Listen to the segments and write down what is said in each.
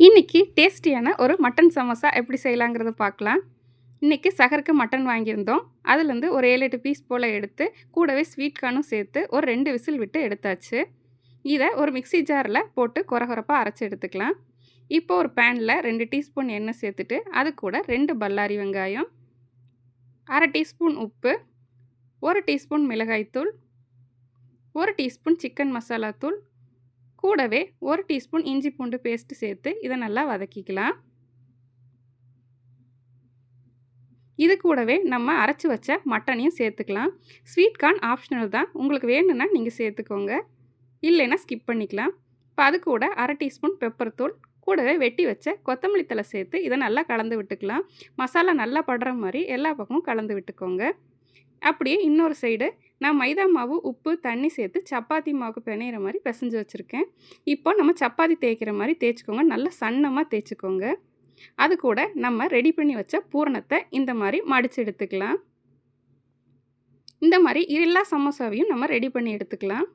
இன்னைக்கு டேஸ்டியான ஒரு மட்டன் சமோசா எப்படி செய்யலாங்கிறத பார்க்கலாம். இன்னைக்கு சஹருக்கு மட்டன் வாங்கியிருந்தோம். அதுலேருந்து ஒரு 7, 8 பீஸ் போல் எடுத்து கூடவே ஸ்வீட் கார்னும் சேர்த்து ஒரு 2 விசில் விட்டு எடுத்தாச்சு. இதை ஒரு மிக்ஸி ஜாரில் போட்டு கொரகொரப்பாக அரைச்சி எடுத்துக்கலாம். இப்போ ஒரு பேனில் 2 டீஸ்பூன் எண்ணெய் சேர்த்துட்டு அது கூட 2 பல்லாரி வெங்காயம், 1/2 டீஸ்பூன் உப்பு, 1 டீஸ்பூன் மிளகாய்த்தூள், 1 டீஸ்பூன் சிக்கன் மசாலா தூள், கூடவே 1 டீஸ்பூன் இஞ்சி பூண்டு பேஸ்ட்டு சேர்த்து இதை நல்லா வதக்கிக்கலாம். இது கூடவே நம்ம அரைச்சி வச்ச மட்டனையும் சேர்த்துக்கலாம். ஸ்வீட் கார்ன் ஆப்ஷனல் தான், உங்களுக்கு வேணும்னா நீங்கள் சேர்த்துக்கோங்க, இல்லைன்னா ஸ்கிப் பண்ணிக்கலாம். இப்போ அது கூட 1/2 டீஸ்பூன் பெப்பர் தூள், கூடவே வெட்டி வச்ச கொத்தமல்லி தழை சேர்த்து இதை நல்லா கலந்து விட்டுக்கலாம். மசாலா நல்லா படுற மாதிரி எல்லா பக்கமும் கலந்து விட்டுக்கோங்க. அப்படியே இன்னொரு சைடு நான் மைதா மாவு, உப்பு, தண்ணி சேர்த்து சப்பாத்தி மாவுக்கு பிணையிற மாதிரி பிசைஞ்சு வச்சுருக்கேன். இப்போ நம்ம சப்பாத்தி தேய்க்கிற மாதிரி தேய்ச்சிக்கோங்க, நல்லா சன்னமாக தேய்ச்சிக்கோங்க. அது கூட நம்ம ரெடி பண்ணி வச்ச பூரணத்தை இந்த மாதிரி மடித்து எடுத்துக்கலாம். இந்த மாதிரி எல்லா சமோசாவையும் நம்ம ரெடி பண்ணி எடுத்துக்கலாம்.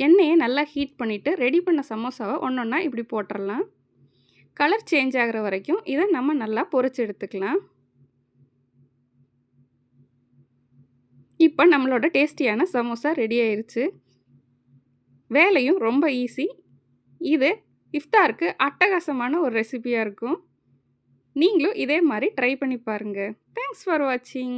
எண்ணெயை நல்லா ஹீட் பண்ணிவிட்டு ரெடி பண்ண சமோசாவை ஒன்றொன்னா இப்படி போட்டுடலாம். கலர் சேஞ்ச் ஆகிற வரைக்கும் இதை நம்ம நல்லா பொரிச்சு எடுத்துக்கலாம். இப்போ நம்மளோட டேஸ்டியான சமோசா ரெடி ஆயிருச்சு. வேலையும் ரொம்ப ஈஸி. இது இஃப்தாருக்கு அட்டகாசமான ஒரு ரெசிபியாக இருக்கும். நீங்களும் இதே மாதிரி ட்ரை பண்ணி பாருங்கள். தேங்க்ஸ் ஃபார் வாட்சிங்.